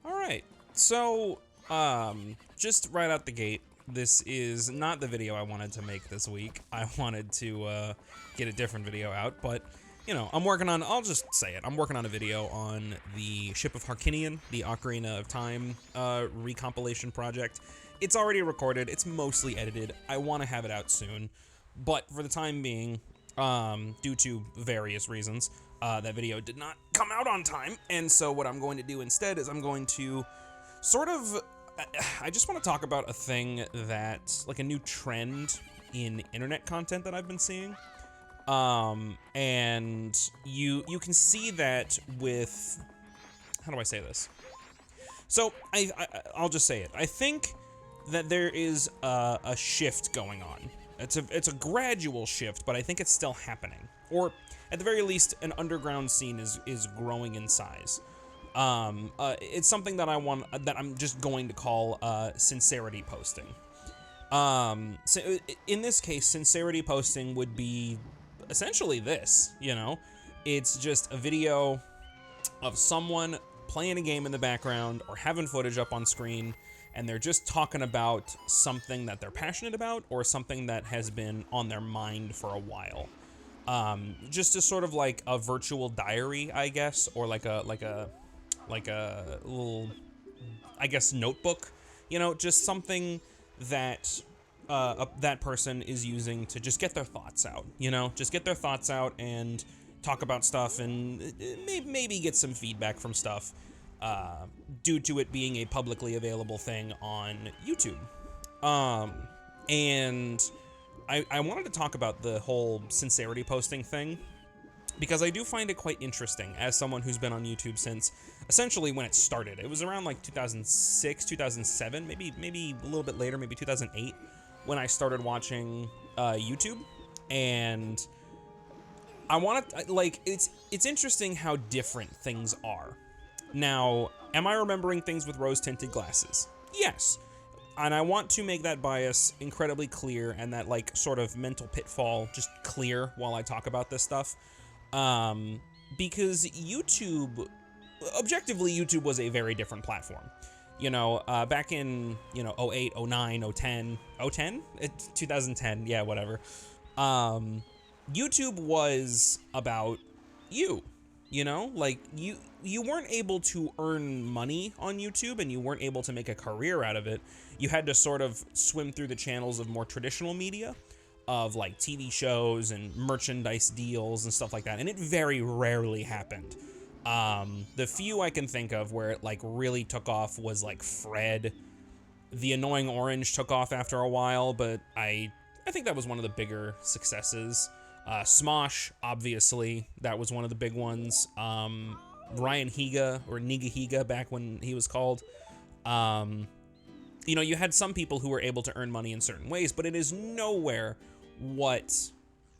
Alright, so, just right out the gate, this is not the video I wanted to make this week. I wanted to, get a different video out, but, you know, I'll just say it, I'm working on a video on the Ship of Harkinian, the Ocarina of Time, recompilation project. It's already recorded, it's mostly edited, I want to have it out soon, but for the time being, due to various reasons, that video did not come out on time, and so what I'm going to do instead is I'm going to sort of, I just want to talk about a thing that, like a new trend in internet content that I've been seeing, and you can see that with, how do I say this? So, I'll just say it. I think that there is a shift going on. It's a gradual shift, but I think it's still happening. Or, at the very least, an underground scene is growing in size. It's something that I'm just going to call sincerity posting. So in this case, sincerity posting would be essentially this, you know? It's just a video of someone playing a game in the background or having footage up on screen, and they're just talking about something that they're passionate about or something that has been on their mind for a while. Just as sort of like a virtual diary, I guess, or like a little, I guess, notebook, you know, just something that that person is using to just get their thoughts out, you know, just get their thoughts out and talk about stuff and maybe get some feedback from stuff, due to it being a publicly available thing on YouTube. And I wanted to talk about the whole sincerity posting thing, because I do find it quite interesting as someone who's been on YouTube since essentially when it started. It was around like 2006, 2007, maybe a little bit later, maybe 2008, when I started watching YouTube. And I want to, like, it's interesting how different things are. Now, am I remembering things with rose-tinted glasses? Yes. And I want to make that bias incredibly clear and that, like, sort of mental pitfall just clear while I talk about this stuff. Because YouTube, objectively, YouTube was a very different platform. You know, back in, you know, 08, 09, 010, 010? 2010, yeah, whatever. YouTube was about you. You know, like, you weren't able to earn money on YouTube, and you weren't able to make a career out of it. You had to sort of swim through the channels of more traditional media, of like TV shows and merchandise deals and stuff like that, and it very rarely happened. The few I can think of where it like really took off was like Fred. The Annoying Orange took off after a while, but I think that was one of the bigger successes. Smosh, obviously, that was one of the big ones. Ryan Higa, or Niga Higa back when he was called. You know, you had some people who were able to earn money in certain ways, but it is nowhere what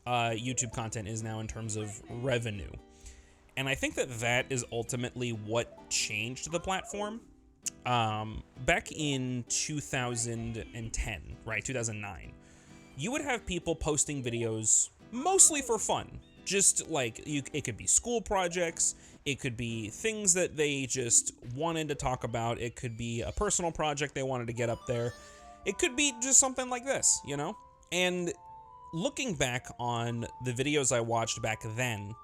YouTube content is now in terms of revenue. And I think that is ultimately what changed the platform. Back in 2010, right, 2009, you would have people posting videos mostly for fun. Just like, it could be school projects, it could be things that they just wanted to talk about, it could be a personal project they wanted to get up there, it could be just something like this, you know? And looking back on the videos I watched back then,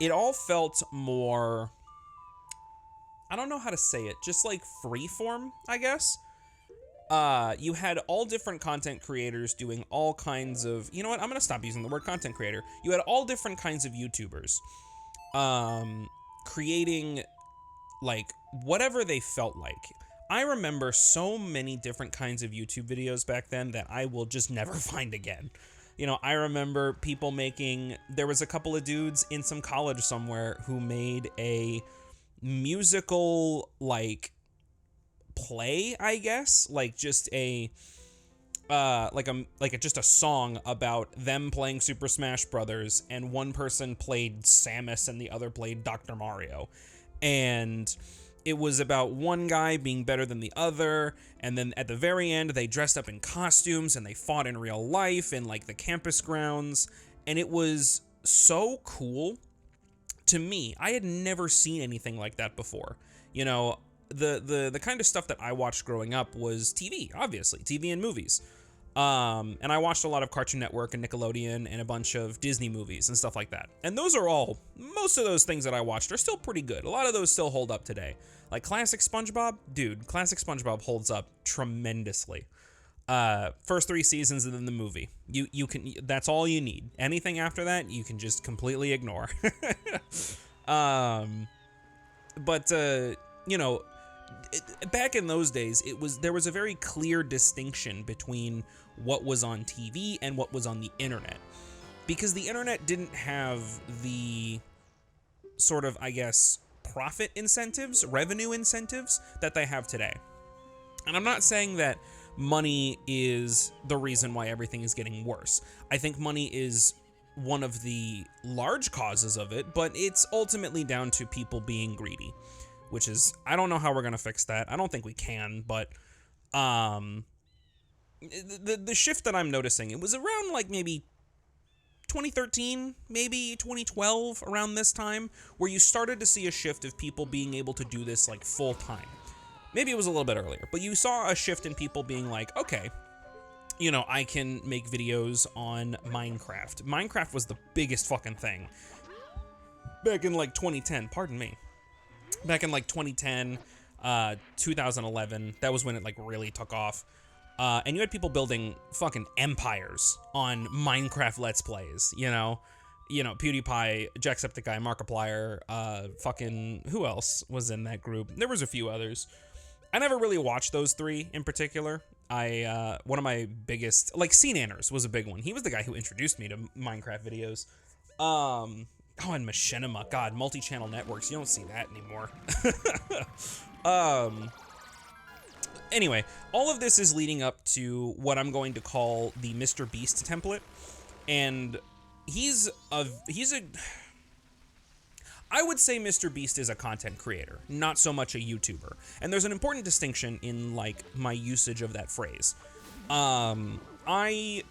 it all felt more, I don't know how to say it, just like freeform, I guess? You had all different content creators doing all kinds of, you know what, I'm gonna stop using the word content creator. You had all different kinds of YouTubers, creating, like, whatever they felt like. I remember so many different kinds of YouTube videos back then that I will just never find again. You know, I remember people making, there was a couple of dudes in some college somewhere who made a musical, like, play, I guess, like just a just a song about them playing Super Smash Brothers, and one person played Samus and the other played Dr. Mario, and it was about one guy being better than the other, and then at the very end they dressed up in costumes and they fought in real life in like the campus grounds, and it was so cool to me. I had never seen anything like that before. You know, the kind of stuff that I watched growing up was TV, obviously, TV and movies. And I watched a lot of Cartoon Network and Nickelodeon and a bunch of Disney movies and stuff like that. And those are most of those things that I watched are still pretty good. A lot of those still hold up today. Like classic SpongeBob, dude, classic SpongeBob holds up tremendously. First 3 seasons and then the movie. You can, that's all you need. Anything after that, you can just completely ignore. But you know, back in those days, there was a very clear distinction between what was on TV and what was on the internet, because the internet didn't have the sort of, I guess, profit incentives, revenue incentives that they have today. And I'm not saying that money is the reason why everything is getting worse. I think money is one of the large causes of it, but it's ultimately down to people being greedy, which is, I don't know how we're going to fix that. I don't think we can, but the shift that I'm noticing, it was around like maybe 2013, maybe 2012, around this time, where you started to see a shift of people being able to do this like full time. Maybe it was a little bit earlier, but you saw a shift in people being like, okay, you know, I can make videos on Minecraft. Minecraft was the biggest fucking thing back in like 2010, pardon me. Back in like 2010, 2011, that was when it like really took off. And you had people building fucking empires on Minecraft Let's Plays, you know, PewDiePie, Jacksepticeye, Markiplier, fucking, who else was in that group? There was a few others. I never really watched those 3 in particular. One of my biggest, like, CNanners was a big one. He was the guy who introduced me to Minecraft videos. And Machinima, God, multi-channel networks, you don't see that anymore. Anyway, all of this is leading up to what I'm going to call the MrBeast template, and I would say MrBeast is a content creator, not so much a YouTuber. And there's an important distinction in like my usage of that phrase. I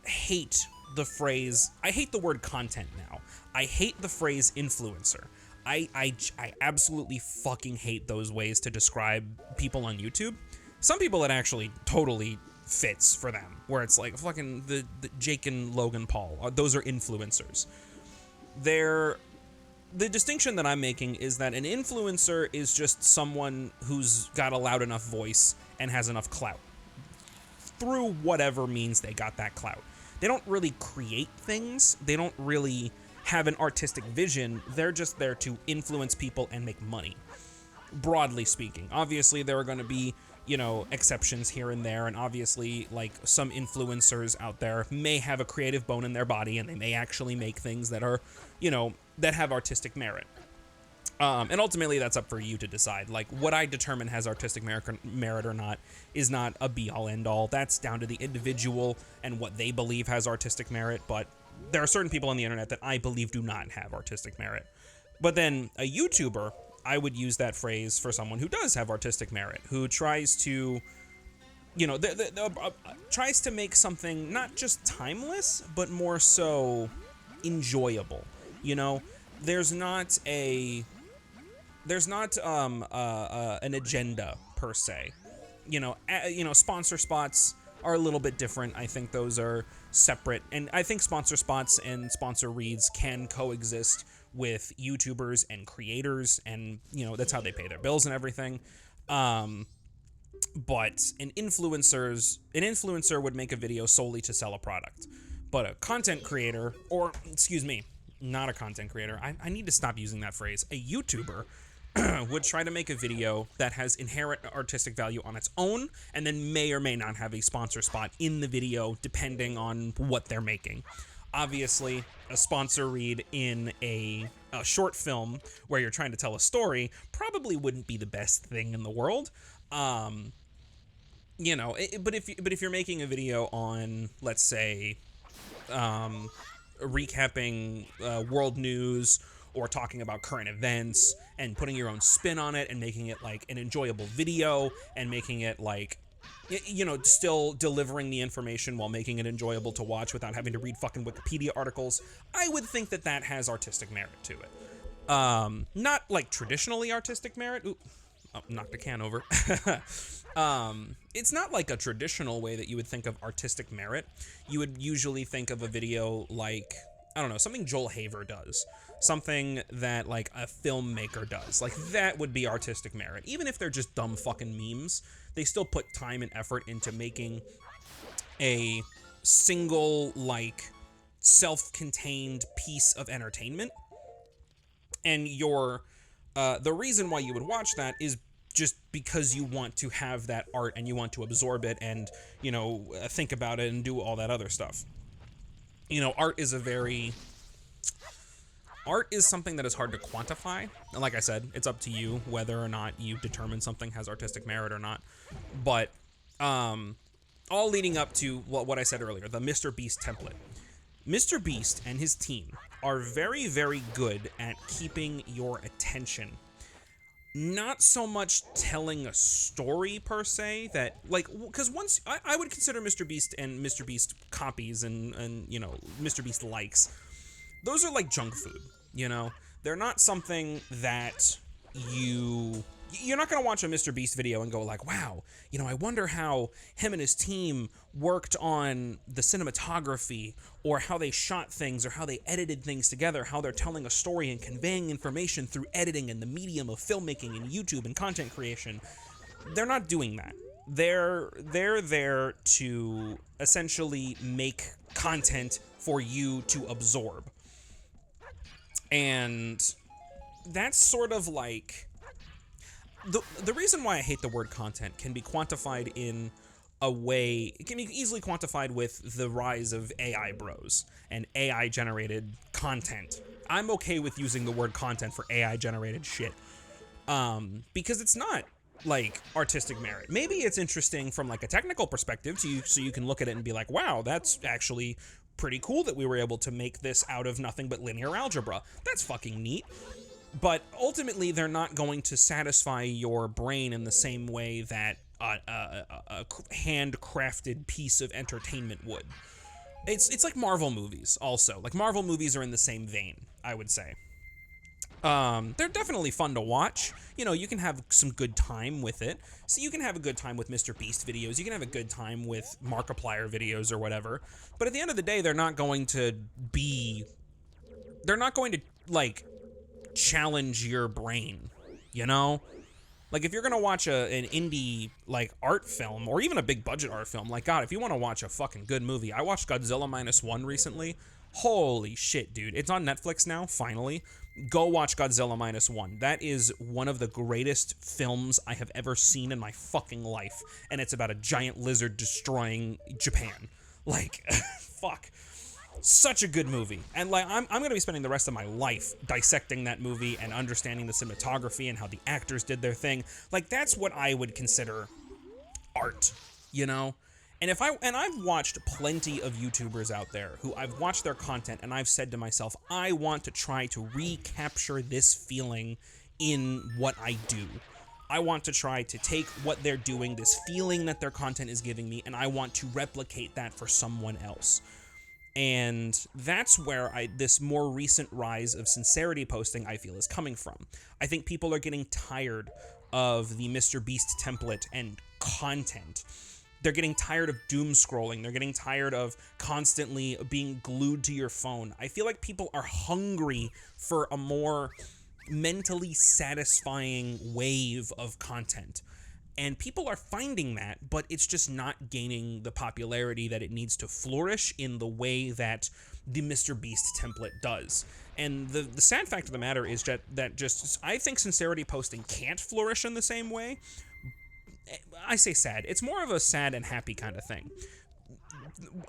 hate the word content now. I hate the phrase influencer. I absolutely fucking hate those ways to describe people on YouTube. Some people it actually totally fits for them, where it's like fucking the Jake and Logan Paul. Those are influencers. The distinction that I'm making is that an influencer is just someone who's got a loud enough voice and has enough clout. Through whatever means they got that clout. They don't really create things. They don't really have an artistic vision. They're just there to influence people and make money, broadly speaking. Obviously, there are going to be, you know, exceptions here and there, and obviously, like, some influencers out there may have a creative bone in their body, and they may actually make things that are, you know, that have artistic merit. And ultimately, that's up for you to decide. Like, what I determine has artistic merit or not is not a be-all, end-all. That's down to the individual and what they believe has artistic merit, but there are certain people on the internet that I believe do not have artistic merit. But then a YouTuber, I would use that phrase for someone who does have artistic merit, who tries to, you know, tries to make something not just timeless, but more so enjoyable. You know, there's not an agenda per se. You know, sponsor spots are a little bit different. I think those are separate, and I think sponsor spots and sponsor reads can coexist with YouTubers and creators, and you know, that's how they pay their bills and everything. But an influencer would make a video solely to sell a product, but a content creator, or excuse me, not a content creator, I need to stop using that phrase, a YouTuber would try to make a video that has inherent artistic value on its own, and then may or may not have a sponsor spot in the video depending on what they're making. Obviously, a sponsor read in a short film where you're trying to tell a story probably wouldn't be the best thing in the world. You know, but if you're making a video on, let's say, recapping world news or talking about current events and putting your own spin on it and making it like an enjoyable video and making it like, you know, still delivering the information while making it enjoyable to watch without having to read fucking Wikipedia articles, I would think that has artistic merit to it. Not like traditionally artistic merit. Ooh, Oh, knocked a can over. It's not like a traditional way that you would think of artistic merit. You would usually think of a video like, I don't know, something Joel Haver does. Something that like a filmmaker does. Like that would be artistic merit. Even if they're just dumb fucking memes, they still put time and effort into making a single like self-contained piece of entertainment. And the reason why you would watch that is just because you want to have that art and you want to absorb it and, think about it and do all that other stuff. Art is something that is hard to quantify. And like I said, it's up to you whether or not you determine something has artistic merit or not. But all leading up to what I said earlier, the MrBeast template. MrBeast and his team are very, very good at keeping your attention. Not so much telling a story per se, that like, because once I would consider MrBeast and MrBeast copies and MrBeast likes, those are like junk food. They're not something that you're not going to watch a MrBeast video and go like, wow, I wonder how him and his team worked on the cinematography or how they shot things or how they edited things together, how they're telling a story and conveying information through editing and the medium of filmmaking and YouTube and content creation. They're not doing that. They're there to essentially make content for you to absorb. And that's sort of like... The reason why I hate the word content can be quantified in a way, it can be easily quantified with the rise of AI bros and AI generated content. I'm okay with using the word content for AI generated shit. Because it's not like artistic merit. Maybe it's interesting from like a technical perspective so you can look at it and be like, wow, that's actually pretty cool that we were able to make this out of nothing but linear algebra. That's fucking neat. But ultimately, they're not going to satisfy your brain in the same way that a handcrafted piece of entertainment would. It's like Marvel movies also. Like Marvel movies are in the same vein, I would say. They're definitely fun to watch. You can have some good time with it. So you can have a good time with MrBeast videos. You can have a good time with Markiplier videos or whatever. But at the end of the day, they're not going to like challenge your brain, like if you're gonna watch an indie like art film or even a big budget art film, like God, if you want to watch a fucking good movie, I watched Godzilla -1 recently. Holy shit, dude, it's on Netflix now, finally. Go watch Godzilla -1. That is one of the greatest films I have ever seen in my fucking life, and it's about a giant lizard destroying Japan. Like fuck. Such a good movie. And like I'm going to be spending the rest of my life dissecting that movie and understanding the cinematography and how the actors did their thing. Like that's what I would consider art, And I've watched plenty of YouTubers out there who I've watched their content and I've said to myself, I want to try to recapture this feeling in what I do. I want to try to take what they're doing, this feeling that their content is giving me, and I want to replicate that for someone else. And that's where this more recent rise of sincerity posting, I feel, is coming from. I think people are getting tired of the MrBeast template and content. They're getting tired of doom scrolling. They're getting tired of constantly being glued to your phone. I feel like people are hungry for a more mentally satisfying wave of content. And people are finding that, but it's just not gaining the popularity that it needs to flourish in the way that the MrBeast template does. And the sad fact of the matter is that I think sincerity posting can't flourish in the same way. I say sad. It's more of a sad and happy kind of thing.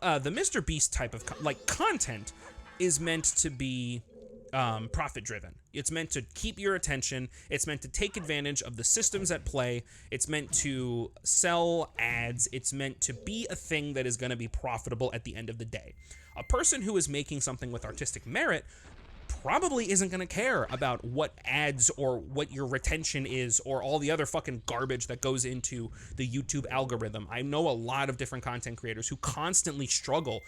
The MrBeast type of content is meant to be profit driven. It's meant to keep your attention. It's meant to take advantage of the systems at play. It's meant to sell ads. It's meant to be a thing that is going to be profitable at the end of the day. A person who is making something with artistic merit probably isn't going to care about what ads or what your retention is or all the other fucking garbage that goes into the YouTube algorithm. I know a lot of different content creators who constantly struggle.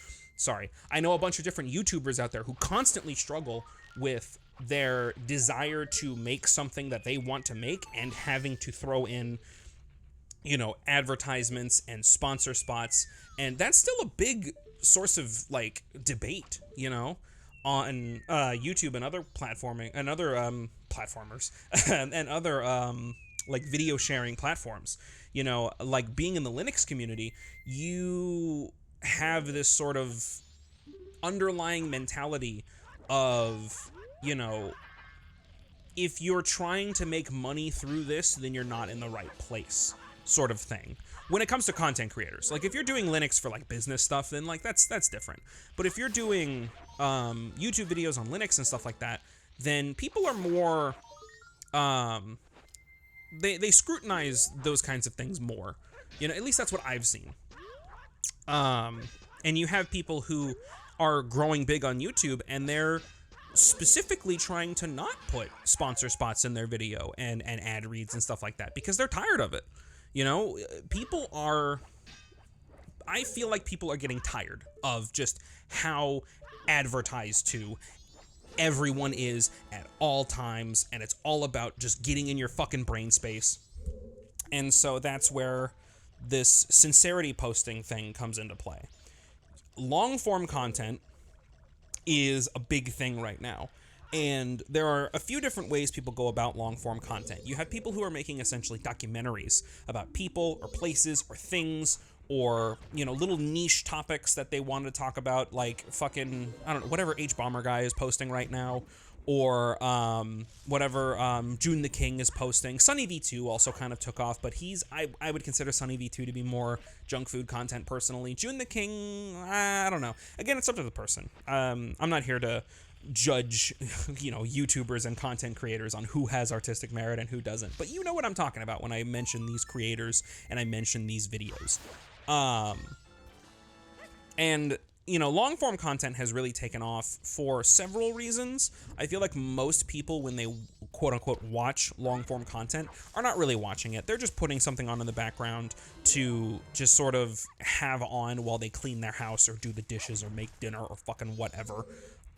I know a bunch of different YouTubers out there who constantly struggle with their desire to make something that they want to make and having to throw in, you know, advertisements and sponsor spots. And that's still a big source of like debate, you know, on YouTube and other platforming and other platformers and other like video sharing platforms. You know, like being in the Linux community, you have this sort of underlying mentality of, you know, if you're trying to make money through this, then you're not in the right place, sort of thing. When it comes to content creators, like if you're doing Linux for like business stuff, then like that's different. But if you're doing YouTube videos on Linux and stuff like that, then people are more they scrutinize those kinds of things more. You know, at least that's what I've seen. And you have people who are growing big on YouTube, and they're specifically trying to not put sponsor spots in their video and ad reads and stuff like that because they're tired of it. You know, I feel like people are getting tired of just how advertised to everyone is at all times, and it's all about just getting in your fucking brain space. And so that's where this sincerity posting thing comes into play. Long form content is a big thing right now. And there are a few different ways people go about long form content. You have people who are making essentially documentaries about people or places or things or, you know, little niche topics that they want to talk about, like fucking, I don't know, whatever H-Bomber guy is posting right now, or whatever June the King is posting. Sunny V2 also kind of took off, but I would consider Sunny V2 to be more junk food content personally. June the King, I don't know. Again, it's up to the person. I'm not here to judge, you know, YouTubers and content creators on who has artistic merit and who doesn't. But you know what I'm talking about when I mention these creators and I mention these videos. And you know, long form content has really taken off for several reasons. I feel like most people, when they quote unquote watch long form content, are not really watching it. They're just putting something on in the background to just sort of have on while they clean their house or do the dishes or make dinner or fucking whatever.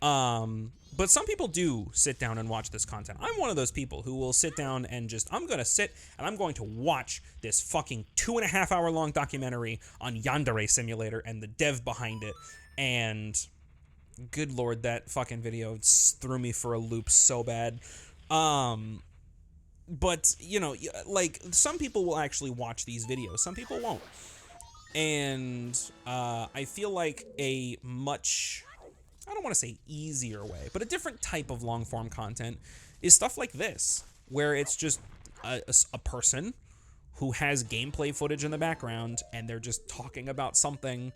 But some people do sit down and watch this content. I'm one of those people who will sit down and just, I'm going to sit and I'm going to watch this fucking 2.5 hour long documentary on Yandere Simulator and the dev behind it. And good Lord, that fucking video threw me for a loop so bad. But you know, like some people will actually watch these videos. Some people won't. And, I feel like a much, I don't want to say easier way, but a different type of long form content is stuff like this, where it's just a person who has gameplay footage in the background and they're just talking about something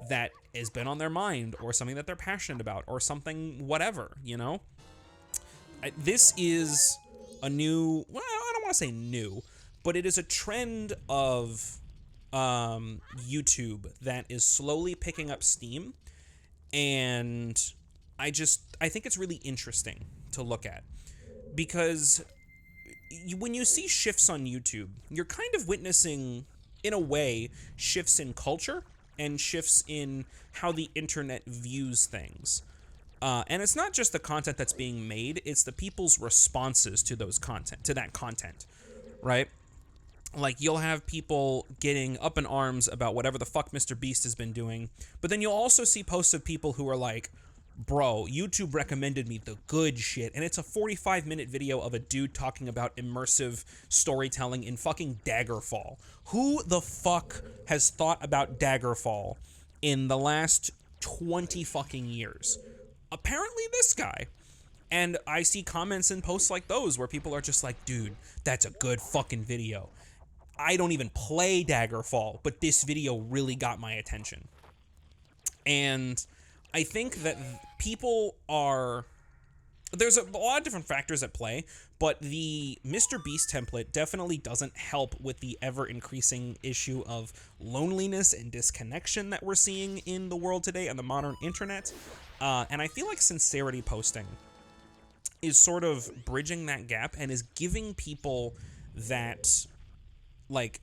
that has been on their mind or something that they're passionate about or something whatever, you know? This is a new, well, I don't want to say new, but it is a trend of YouTube that is slowly picking up steam. And I think it's really interesting to look at because when you see shifts on YouTube, you're kind of witnessing, in a way, shifts in culture and shifts in how the internet views things. And it's not just the content that's being made, it's the people's responses to that content, right? Like, you'll have people getting up in arms about whatever the fuck MrBeast has been doing, but then you'll also see posts of people who are like, bro, YouTube recommended me the good shit, and it's a 45-minute video of a dude talking about immersive storytelling in fucking Daggerfall. Who the fuck has thought about Daggerfall in the last 20 fucking years? Apparently this guy. And I see comments and posts like those where people are just like, dude, that's a good fucking video. I don't even play Daggerfall, but this video really got my attention. And I think that there's a lot of different factors at play, but the MrBeast template definitely doesn't help with the ever-increasing issue of loneliness and disconnection that we're seeing in the world today on the modern internet. And I feel like sincerity posting is sort of bridging that gap and is giving people that, like,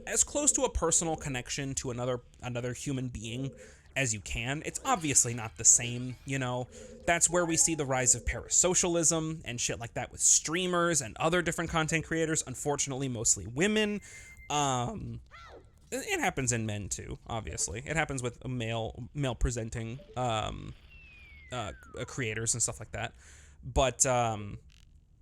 as close to a personal connection to another human being as you can. It's obviously not the same, you know. That's where we see the rise of parasocialism and shit like that with streamers and other different content creators, unfortunately mostly women. It happens in men too, obviously. It happens with male presenting creators and stuff like that. But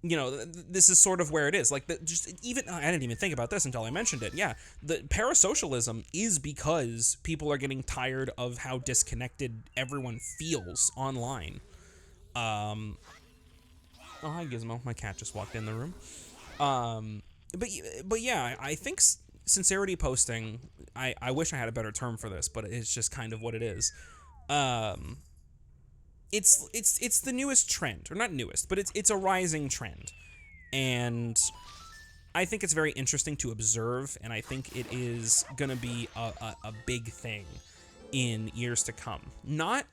you know, this is sort of where it is. Like, I didn't even think about this until I mentioned it. Yeah, the parasocialism is because people are getting tired of how disconnected everyone feels online. Oh, hi, Gizmo. My cat just walked in the room. But yeah, I think sincerity posting, I wish I had a better term for this, but it's just kind of what it is. It's the newest trend, or not newest, but it's a rising trend. And I think it's very interesting to observe, and I think it is going to be a big thing in years to come. Not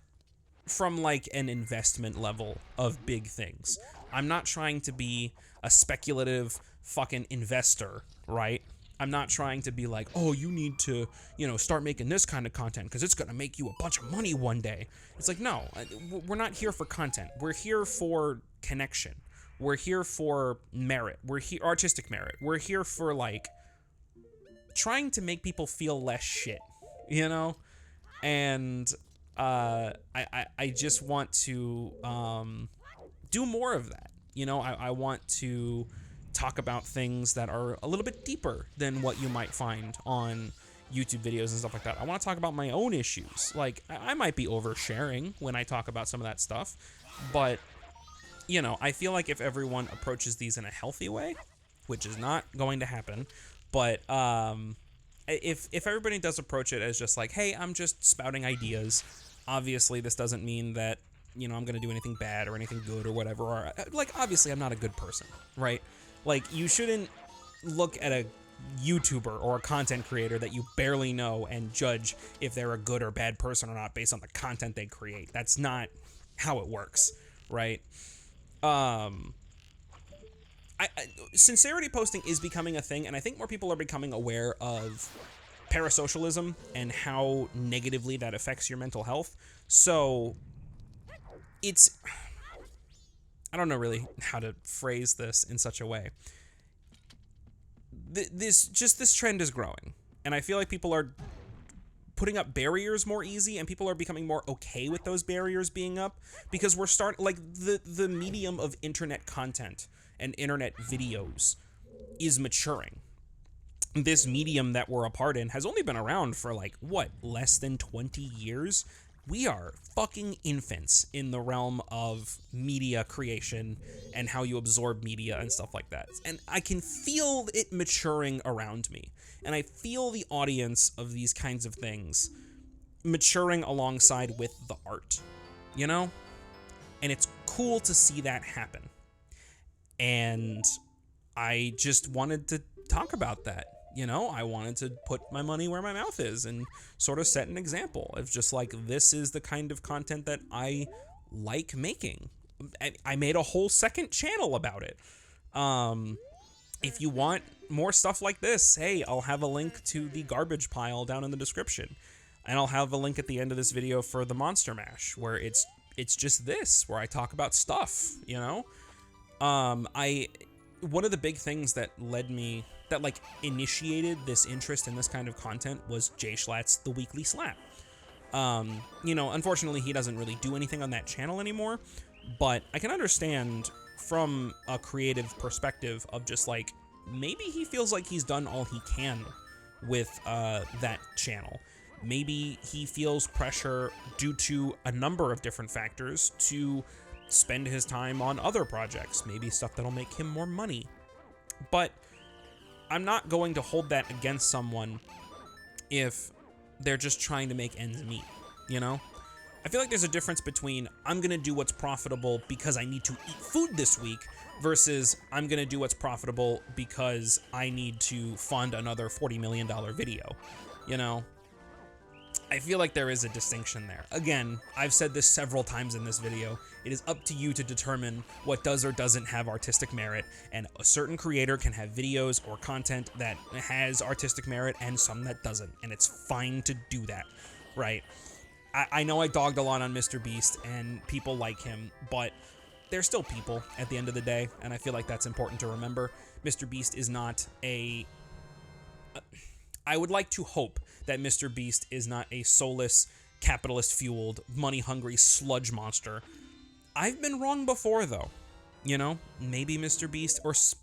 from like an investment level of big things. I'm not trying to be a speculative fucking investor, right? I'm not trying to be like, oh, you need to, you know, start making this kind of content because it's going to make you a bunch of money one day. It's like, no, we're not here for content. We're here for connection. We're here for merit. We're here, artistic merit. We're here for like trying to make people feel less shit, you know? And I just want to do more of that. You know, I want to talk about things that are a little bit deeper than what you might find on YouTube videos and stuff like that. I want to talk about my own issues. Like, I might be oversharing when I talk about some of that stuff, but, you know, I feel like if everyone approaches these in a healthy way, which is not going to happen, but if everybody does approach it as just like, hey, I'm just spouting ideas, obviously this doesn't mean that, you know, I'm going to do anything bad or anything good or whatever. Or, like, obviously I'm not a good person, right? Like, you shouldn't look at a YouTuber or a content creator that you barely know and judge if they're a good or bad person or not based on the content they create. That's not how it works, right? Sincerity posting is becoming a thing, and I think more people are becoming aware of parasocialism and how negatively that affects your mental health. So I don't know really how to phrase this in such a way. This trend is growing, and I feel like people are putting up barriers more easy, and people are becoming more okay with those barriers being up because we're like the medium of internet content and internet videos is maturing. This medium that we're a part in has only been around for like, what, less than 20 years? We are fucking infants in the realm of media creation and how you absorb media and stuff like that. And I can feel it maturing around me. And I feel the audience of these kinds of things maturing alongside with the art, you know? And it's cool to see that happen. And I just wanted to talk about that. You know, I wanted to put my money where my mouth is and sort of set an example of just like, this is the kind of content that I like making. I made a whole second channel about it. If you want more stuff like this, hey, I'll have a link to the garbage pile down in the description. And I'll have a link at the end of this video for the Monster Mash, where it's just this, where I talk about stuff, you know? One of the big things that initiated this interest in this kind of content was Jay Schlatt's The Weekly Slap. You know, unfortunately, he doesn't really do anything on that channel anymore, but I can understand from a creative perspective of just like, maybe he feels like he's done all he can with that channel. Maybe he feels pressure due to a number of different factors to spend his time on other projects, maybe stuff that'll make him more money. But I'm not going to hold that against someone if they're just trying to make ends meet, you know? I feel like there's a difference between I'm going to do what's profitable because I need to eat food this week versus I'm going to do what's profitable because I need to fund another $40 million video, you know? I feel like there is a distinction there. Again, I've said this several times in this video. It is up to you to determine what does or doesn't have artistic merit, and a certain creator can have videos or content that has artistic merit and some that doesn't, and it's fine to do that, right? I know I dogged a lot on MrBeast and people like him, but they're still people at the end of the day, and I feel like that's important to remember. MrBeast is not a... I would like to hope that MrBeast is not a soulless, capitalist-fueled, money-hungry sludge monster. I've been wrong before, though. You know, maybe MrBeast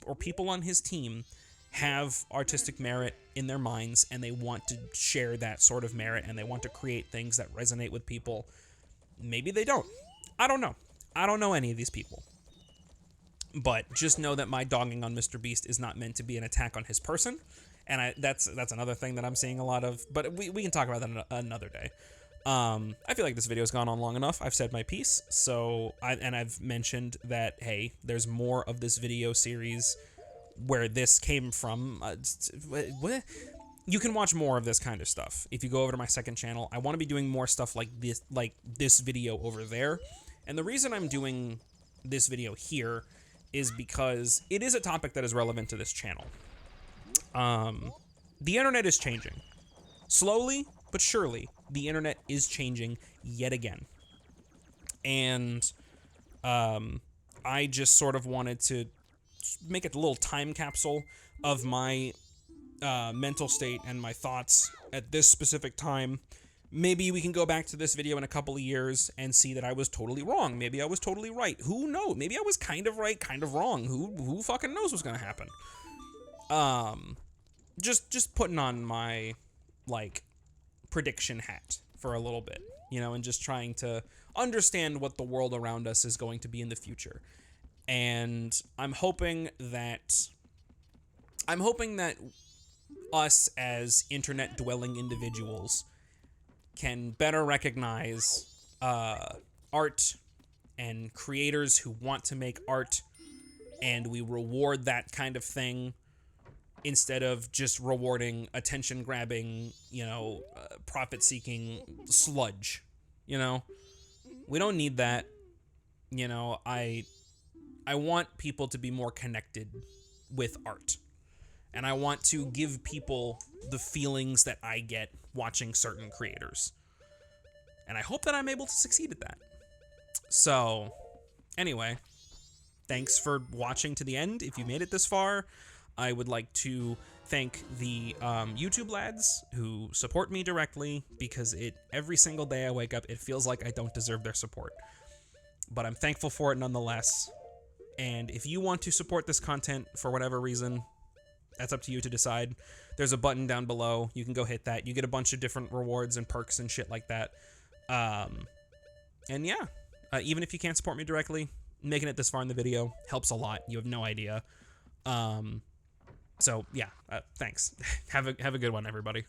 or people on his team have artistic merit in their minds, and they want to share that sort of merit, and they want to create things that resonate with people. Maybe they don't. I don't know. I don't know any of these people. But just know that my dogging on MrBeast is not meant to be an attack on his person, and that's another thing that I'm seeing a lot of, but we can talk about that another day. I feel like this video has gone on long enough. I've said my piece, so I've mentioned that, hey, there's more of this video series where this came from. What? You can watch more of this kind of stuff if you go over to my second channel. I want to be doing more stuff like this video over there, and the reason I'm doing this video here is because it is a topic that is relevant to this channel. The internet is changing. Slowly, but surely, the internet is changing yet again. And I just sort of wanted to make a little time capsule of my mental state and my thoughts at this specific time. Maybe we can go back to this video in a couple of years and see that I was totally wrong. Maybe I was totally right. Who knows? Maybe I was kind of right, kind of wrong. Who fucking knows what's gonna happen? Just putting on my, like, prediction hat for a little bit, you know, and just trying to understand what the world around us is going to be in the future. And I'm hoping that us as internet-dwelling individuals can better recognize art and creators who want to make art, and we reward that kind of thing instead of just rewarding attention-grabbing, you know, profit-seeking sludge, you know? We don't need that. You know, I want people to be more connected with art. And I want to give people the feelings that I get watching certain creators. And I hope that I'm able to succeed at that. So, anyway, thanks for watching to the end. If you made it this far, I would like to thank the YouTube lads who support me directly, because every single day I wake up, it feels like I don't deserve their support. But I'm thankful for it nonetheless. And if you want to support this content for whatever reason, that's up to you to decide. There's a button down below. You can go hit that. You get a bunch of different rewards and perks and shit like that. And yeah, even if you can't support me directly, making it this far in the video helps a lot. You have no idea. So yeah, thanks. Have a good one, everybody.